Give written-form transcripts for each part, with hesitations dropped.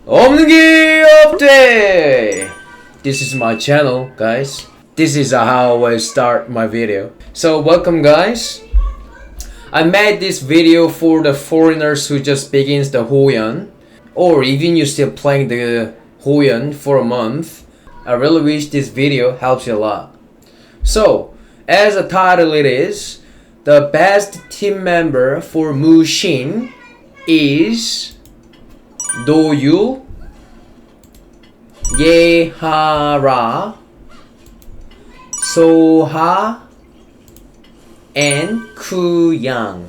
없는게없대희. This is my channel, guys. This is how I start my video. So welcome, guys. I made this video for the foreigners who just begins the Hoyan, or even you still playing the Hoyan for a month. I really wish this video helps you a lot. So, as a title it is, the best team member for MUSHIN is 도유, 예하라, 소하, and Kuyang.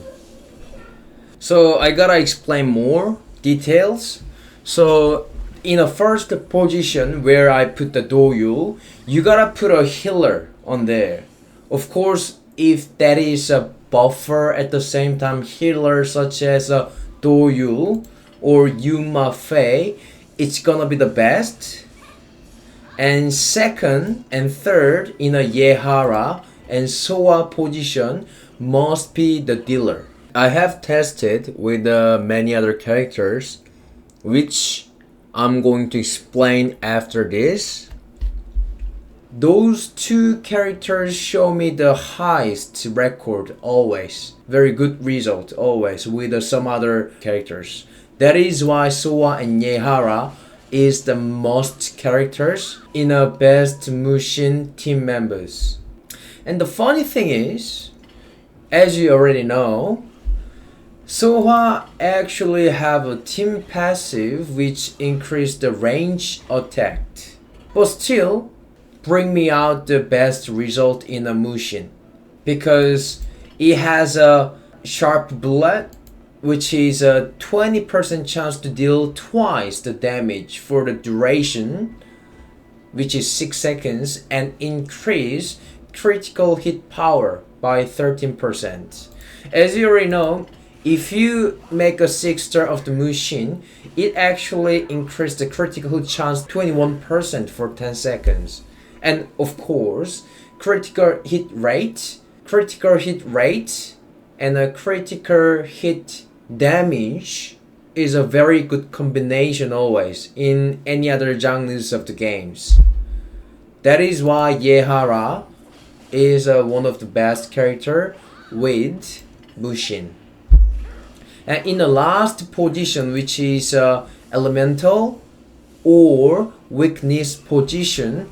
So I gotta explain more details. So in the first position where I put the doyu, you gotta put a healer on there. Of course, if that is a buffer at the same time healer such as a doyu or Yuma Fei, it's gonna be the best. And second and third in a Yehara and Soa position must be the dealer. I have tested with many other characters, which I'm going to explain after this. Those two characters show me the highest record always. Very good result always with some other characters. That is why Soa and Yehara is the most characters in a best MUSHIN team members. And the funny thing is, as you already know, Soha actually have a team passive which increase the range attacked, but still bring me out the best result in a MUSHIN because it has a sharp bullet which is a 20% chance to deal twice the damage for the duration, which is 6 seconds, and increase critical hit power by 13%. As you already know, if you make a 6-star of the MUSHIN, it actually increased the critical hit chance 21% for 10 seconds. And of course, critical hit rate, and a critical hit damage is a very good combination always in any other genres of the games. That is why Yehara is one of the best character with MUSHIN. And in the last position, which is elemental or weakness position,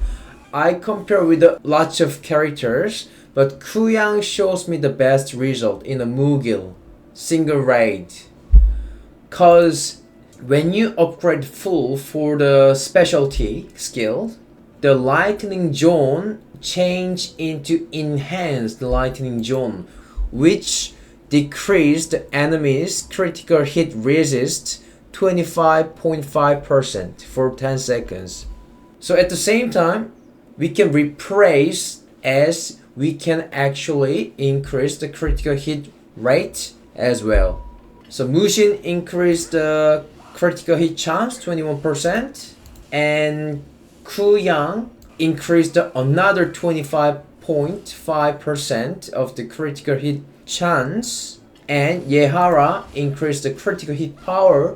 I compare with lots of characters, but Kuyang shows me the best result in a Mugil single raid. Cause when you upgrade full for the specialty skill, the lightning zone change into enhanced lightning zone, which decreased the enemy's critical hit resist 25.5% for 10 seconds. So at the same time, we can replace as we can actually increase the critical hit rate as well. So MUSHIN increased the critical hit chance 21%, and Kuyang increased another 25.5% of the critical hit chance, and Yehara increased the critical hit power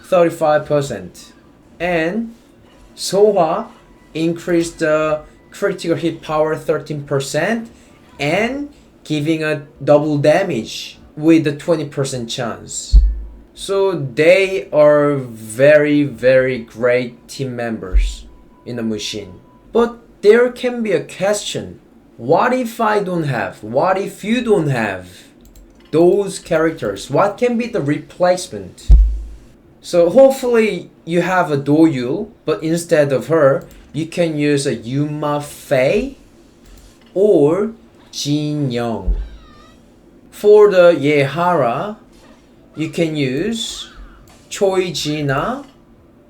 35%, and Soha increased the critical hit power 13% and giving a double damage with a 20% chance. So they are very great team members in the MUSHIN. But there can be a question. What if I don't have? What if you don't have those characters? What can be the replacement? So hopefully you have a Doyu, but instead of her, you can use a Yuma Fei or Jin Young. For the Yehara, you can use Choi Jina.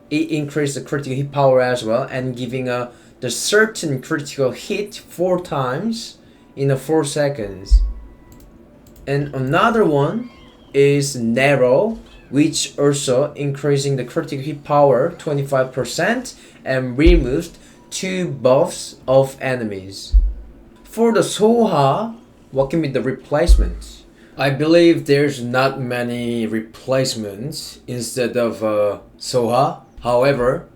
It increases the critical hit power as well and giving the certain critical hit 4 times in 4 seconds. And another one is Nero, which also increasing the critical hit power 25% and removes 2 buffs of enemies. For the Soha, what can be the replacement? I believe there's not many replacements instead of Soha. However,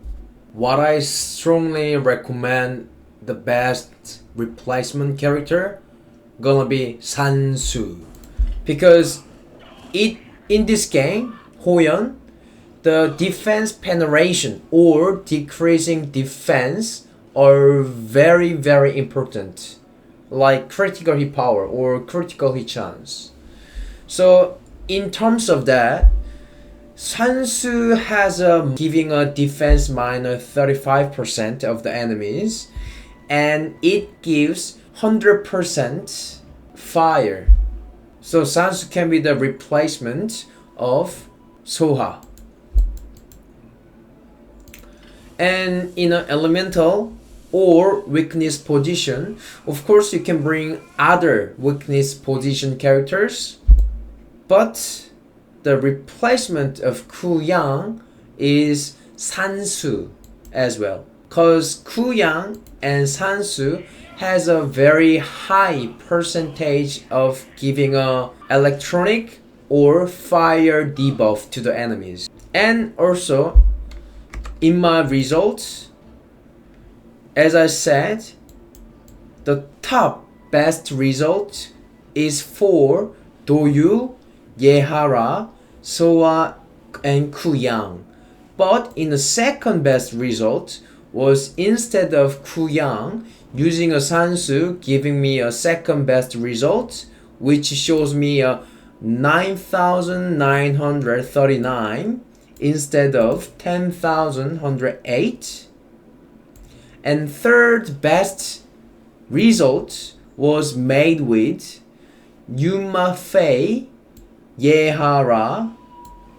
what I strongly recommend the best replacement character gonna be Sansu, because in this game, Hoyeon, the defense penetration or decreasing defense are very very important, like critical hit power or critical hit chance. So in terms of that, Sansu has giving a defense minus 35% of the enemies, and it gives 100% fire. So Sansu can be the replacement of Soha. And in an elemental or weakness position, of course you can bring other weakness position characters, but the replacement of Kuyang is Sansu as well, because Kuyang and Sansu has a very high percentage of giving a electronic or fire debuff to the enemies. And also in my results, as I said, the top best result is for Doyu, Yehara, Soa, and Kuyang. But in the second best result was, instead of Kuyang, using a Sansu giving me a second best result, which shows me a 9,939 instead of 10,108. And third best result was made with Yuma Fei, Yehara,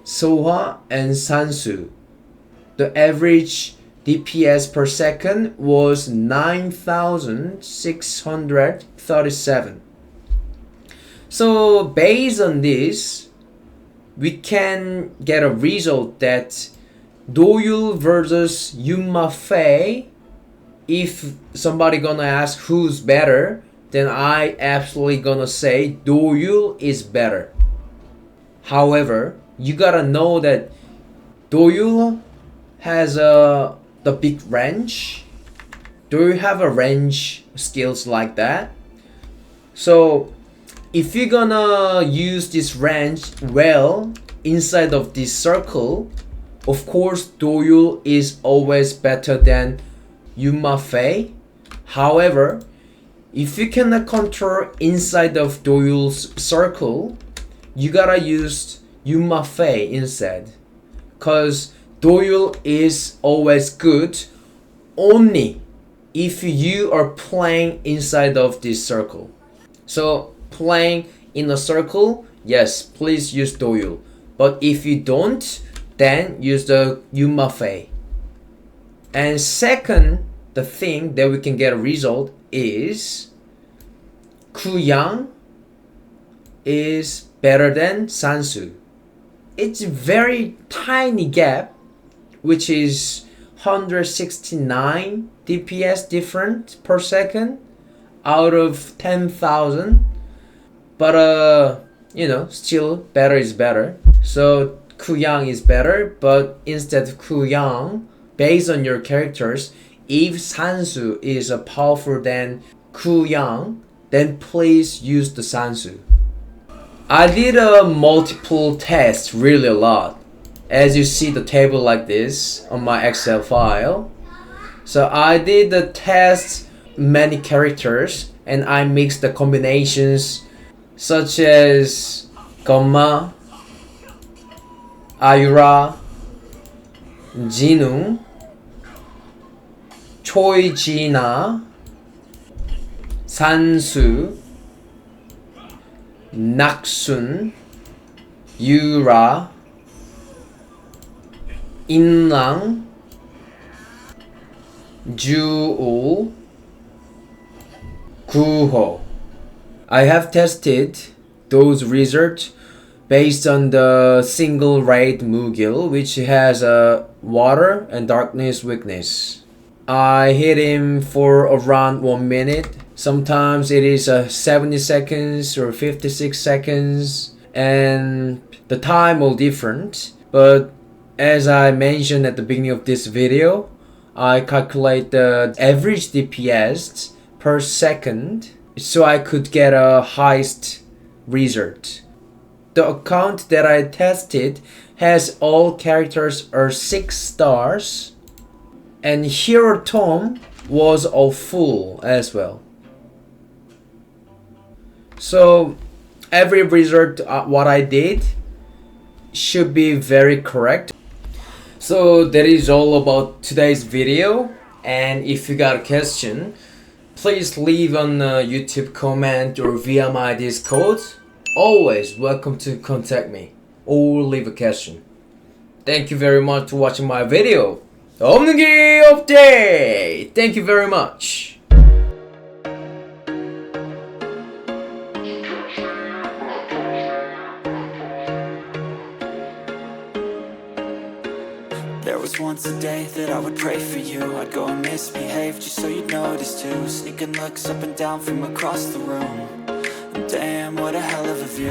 Soha, and Sansu. The average DPS per second was 9,637. So based on this, we can get a result that Doyul versus Yuma Fei. If somebody gonna ask who's better, then I absolutely gonna say Doyul is better. However, you gotta know that Doyul has the big range. Do you have a range skills like that? So if you're gonna use this range well inside of this circle, of course Doyul is always better than Yuma Fei. However, if you cannot control inside of Doyul's circle, you gotta use Yuma Fei instead, cause Doyul is always good only if you are playing inside of this circle. So playing in a circle, yes, please use Doyul. But if you don't, then use the Yuma Fei. And second, the thing that we can get a result is Kuyang is better than Sansu. It's a very tiny gap, which is 169 DPS different per second out of 10,000. But still better is better. So Kuyang is better, but instead of Kuyang, based on your characters, if Sansu is powerful than Kuyang, then please use the Sansu. I did a multiple test really a lot. As you see the table like this on my Excel file. So I did the test many characters and I mixed the combinations such as Gamma, Ayura, Jinung, Choijina, Sansu, Naksun, Yura, Inlang, Juul, Guho. I have tested those results based on the single raid Mugil, which has a water and darkness weakness. I hit him for around 1 minute. Sometimes it is 70 seconds or 56 seconds, and the time will different. But As I mentioned at the beginning of this video, I calculate the average DPS per second so I could get a highest result. The account that I tested has all characters are 6 stars, and Hero Tom was a full as well. So every result what I did should be very correct. So that is all about today's video, and if you got a question, please leave on a YouTube comment or via my Discord. Always welcome to contact me or leave a question. Thank you very much for watching my video. 없는게없대희. Thank you very much. There was once a day that I would pray for you. I'd go and misbehave just so you'd notice too. Sneaking looks up and down from across the room. Damn, what a hell of a view.